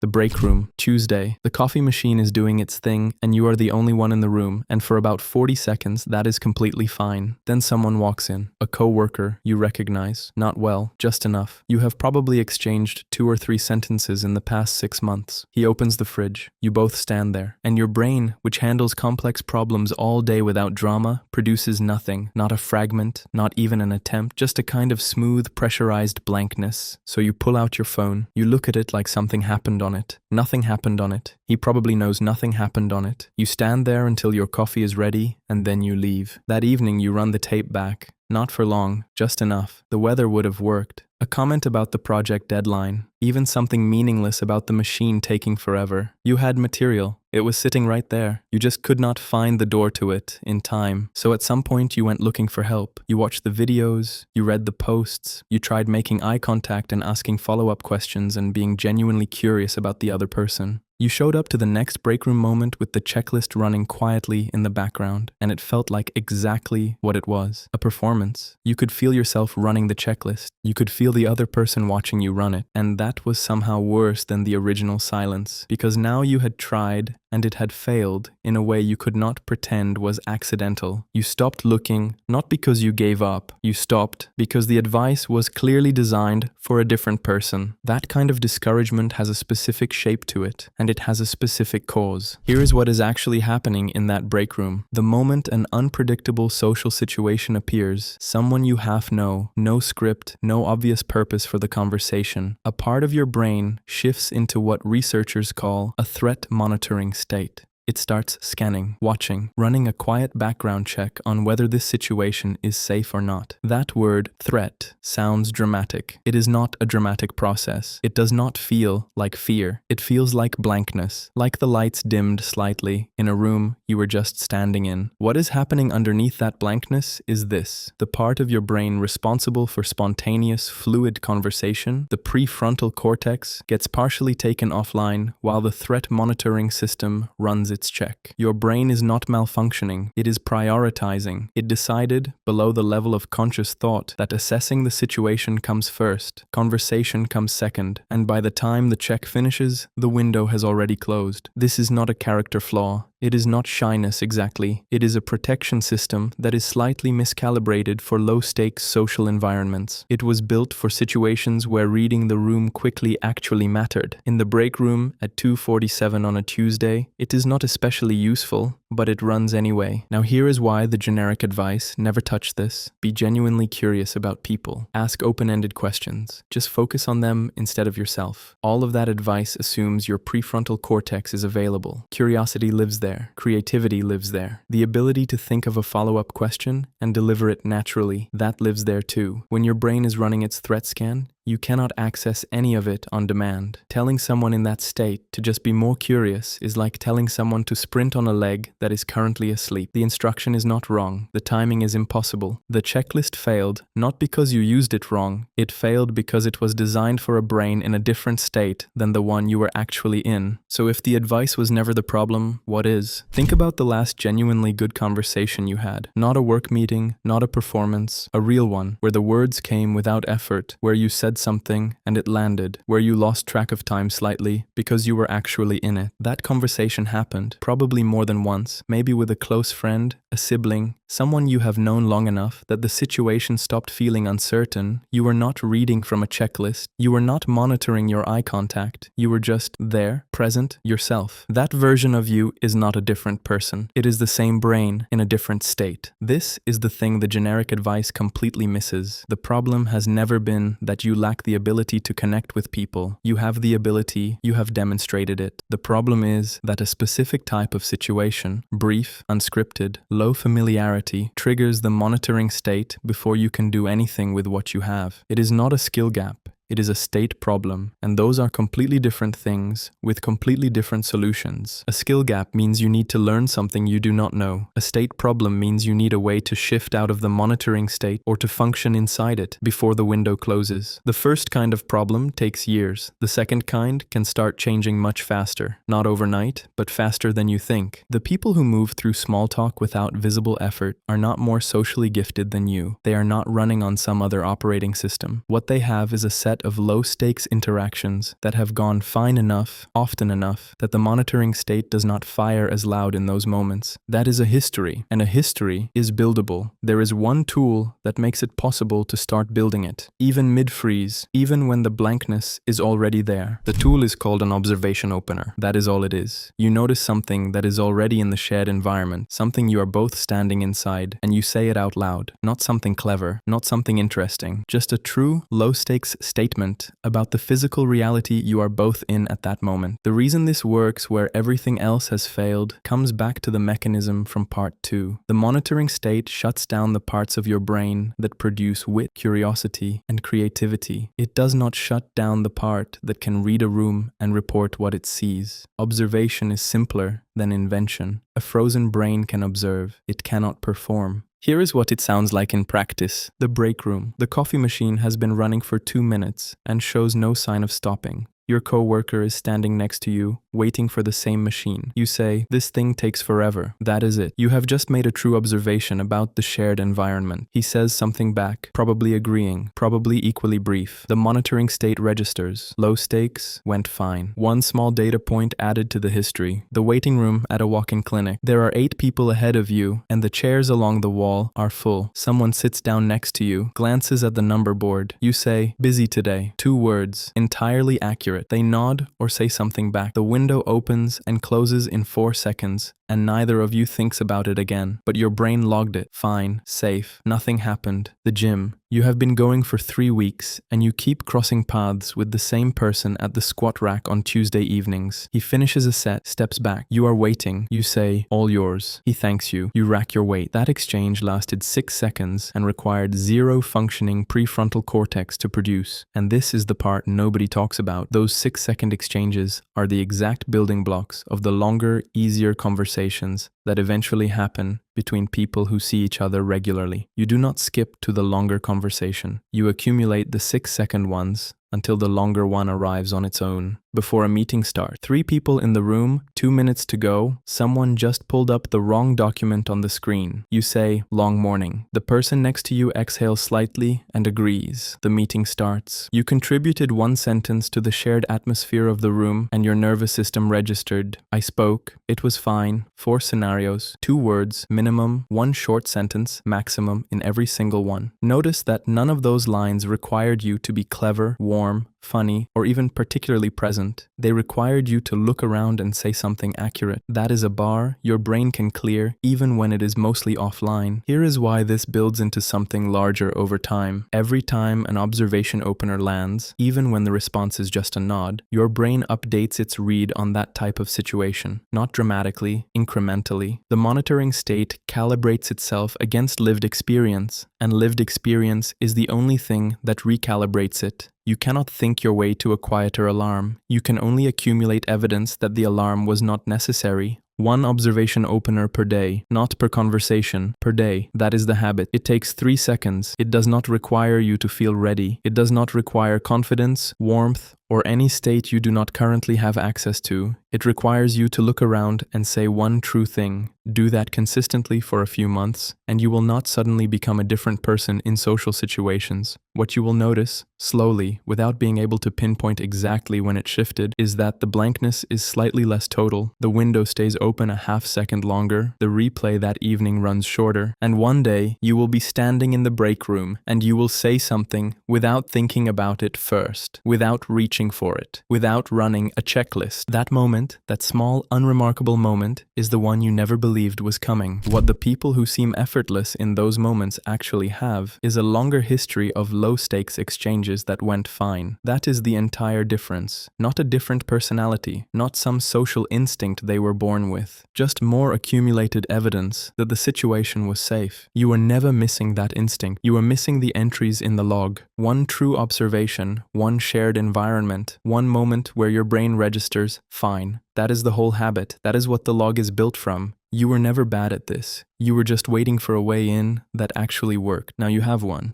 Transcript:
The break room, Tuesday. The coffee machine is doing its thing, and you are the only one in the room, and for about 40 seconds, that is completely fine. Then someone walks in, a co-worker you recognize. Not well, just enough. You have probably exchanged 2 or 3 sentences in the past 6 months. He opens the fridge. You both stand there, and your brain, which handles complex problems all day without drama, produces nothing. Not a fragment, not even an attempt, just a kind of smooth, pressurized blankness. So you pull out your phone. You look at it like something happened on it. Nothing happened on it. He probably knows nothing happened on it. You stand there until your coffee is ready, and then you leave. That evening you run the tape back. Not for long, just enough. The weather would have worked. A comment about the project deadline. Even something meaningless about the machine taking forever. You had material. It was sitting right there. You just could not find the door to it in time. So at some point you went looking for help. You watched the videos, you read the posts, you tried making eye contact and asking follow-up questions and being genuinely curious about the other person. You showed up to the next break room moment with the checklist running quietly in the background, and it felt like exactly what it was, a performance. You could feel yourself running the checklist. You could feel the other person watching you run it, and that was somehow worse than the original silence, because now you had tried and it had failed in a way you could not pretend was accidental. You stopped looking, not because you gave up. You stopped because the advice was clearly designed for a different person. That kind of discouragement has a specific shape to it, and it has a specific cause. Here is what is actually happening in that break room. The moment an unpredictable social situation appears, someone you half know, no script, no obvious purpose for the conversation, a part of your brain shifts into what researchers call a threat monitoring state. It starts scanning, watching, running a quiet background check on whether this situation is safe or not. That word, threat, sounds dramatic. It is not a dramatic process. It does not feel like fear. It feels like blankness, like the lights dimmed slightly in a room you were just standing in. What is happening underneath that blankness is this. The part of your brain responsible for spontaneous, fluid conversation, the prefrontal cortex, gets partially taken offline while the threat monitoring system runs its check. Your brain is not malfunctioning, it is prioritizing. It decided, below the level of conscious thought, that assessing the situation comes first, conversation comes second, and by the time the check finishes, the window has already closed. This is not a character flaw. It is not shyness exactly. It is a protection system that is slightly miscalibrated for low-stakes social environments. It was built for situations where reading the room quickly actually mattered. In the break room at 2:47 on a Tuesday, it is not especially useful, but it runs anyway. Now here is why the generic advice, never touch this. Be genuinely curious about people. Ask open-ended questions. Just focus on them instead of yourself. All of that advice assumes your prefrontal cortex is available. Curiosity lives there. Creativity lives there. The ability to think of a follow-up question and deliver it naturally, that lives there too. When your brain is running its threat scan, you cannot access any of it on demand. Telling someone in that state to just be more curious is like telling someone to sprint on a leg that is currently asleep. The instruction is not wrong. The timing is impossible. The checklist failed, not because you used it wrong. It failed because it was designed for a brain in a different state than the one you were actually in. So if the advice was never the problem, what is? Think about the last genuinely good conversation you had. Not a work meeting, not a performance, a real one, where the words came without effort, where you said something and it landed, where you lost track of time slightly because you were actually in it. That conversation happened, probably more than once, maybe with a close friend, a sibling, someone you have known long enough that the situation stopped feeling uncertain. You were not reading from a checklist. You were not monitoring your eye contact. You were just there, present, yourself. That version of you is not a different person. It is the same brain in a different state. This is the thing the generic advice completely misses. The problem has never been that you lack the ability to connect with people. You have the ability, you have demonstrated it. The problem is that a specific type of situation, brief, unscripted, low familiarity, triggers the monitoring state before you can do anything with what you have. It is not a skill gap. It is a state problem, and those are completely different things with completely different solutions. A skill gap means you need to learn something you do not know. A state problem means you need a way to shift out of the monitoring state or to function inside it before the window closes. The first kind of problem takes years. The second kind can start changing much faster. Not overnight, but faster than you think. The people who move through small talk without visible effort are not more socially gifted than you. They are not running on some other operating system. What they have is a set set of low-stakes interactions that have gone fine enough, often enough, that the monitoring state does not fire as loud in those moments. That is a history, and a history is buildable. There is one tool that makes it possible to start building it, even mid-freeze, even when the blankness is already there. The tool is called an observation opener. That is all it is. You notice something that is already in the shared environment, something you are both standing inside, and you say it out loud. Not something clever, not something interesting, just a true, low-stakes statement about the physical reality you are both in at that moment. The reason this works where everything else has failed comes back to the mechanism from part 2. The monitoring state shuts down the parts of your brain that produce wit, curiosity, and creativity. It does not shut down the part that can read a room and report what it sees. Observation is simpler than invention. A frozen brain can observe, it cannot perform. Here is what it sounds like in practice. The break room. The coffee machine has been running for 2 minutes and shows no sign of stopping. Your coworker is standing next to you, waiting for the same machine. You say, "This thing takes forever." That is it. You have just made a true observation about the shared environment. He says something back, probably agreeing, probably equally brief. The monitoring state registers. Low stakes, went fine. One small data point added to the history. The waiting room at a walk-in clinic. There are 8 people ahead of you, and the chairs along the wall are full. Someone sits down next to you, glances at the number board. You say, "Busy today." 2 words, entirely accurate. They nod or say something back. The window opens and closes in 4 seconds, and neither of you thinks about it again. But your brain logged it. Fine, safe, nothing happened. The gym. You have been going for 3 weeks, and you keep crossing paths with the same person at the squat rack on Tuesday evenings. He finishes a set, steps back. You are waiting. You say, "All yours." He thanks you. You rack your weight. That exchange lasted 6 seconds and required 0 functioning prefrontal cortex to produce. And this is the part nobody talks about. Those 6-second exchanges are the exact building blocks of the longer, easier conversations that eventually happen between people who see each other regularly. You do not skip to the longer conversation. You accumulate the 6-second ones until the longer one arrives on its own. Before a meeting starts, 3 people in the room, 2 minutes to go, someone just pulled up the wrong document on the screen. You say, "Long morning." The person next to you exhales slightly and agrees. The meeting starts. You contributed 1 sentence to the shared atmosphere of the room, and your nervous system registered. "I spoke. It was fine." 4 scenarios, 2 words, minimum, 1 short sentence, maximum in every single one. Notice that none of those lines required you to be clever, warm, funny, or even particularly present. They required you to look around and say something accurate. That is a bar your brain can clear even when it is mostly offline. Here is why this builds into something larger over time. Every time an observation opener lands, even when the response is just a nod, your brain updates its read on that type of situation. Not dramatically, incrementally. The monitoring state calibrates itself against lived experience, and lived experience is the only thing that recalibrates it. You cannot think your way to a quieter alarm. You can only accumulate evidence that the alarm was not necessary. 1 observation opener per day, not per conversation, per day. That is the habit. It takes 3 seconds. It does not require you to feel ready. It does not require confidence, warmth, or any state you do not currently have access to. It requires you to look around and say one true thing. Do that consistently for a few months, and you will not suddenly become a different person in social situations. What you will notice, slowly, without being able to pinpoint exactly when it shifted, is that the blankness is slightly less total, the window stays open a half-second longer, the replay that evening runs shorter, and one day you will be standing in the break room and you will say something without thinking about it first, without reaching for it, without running a checklist. That moment, that small, unremarkable moment, is the one you never believed was coming. What the people who seem effortless in those moments actually have is a longer history of low-stakes exchanges that went fine. That is the entire difference. Not a different personality, not some social instinct they were born with, just more accumulated evidence that the situation was safe. You were never missing that instinct. You were missing the entries in the log. One true observation, one shared environment, one moment where your brain registers, fine. That is the whole habit. That is what the log is built from. You were never bad at this. You were just waiting for a way in that actually worked. Now you have one.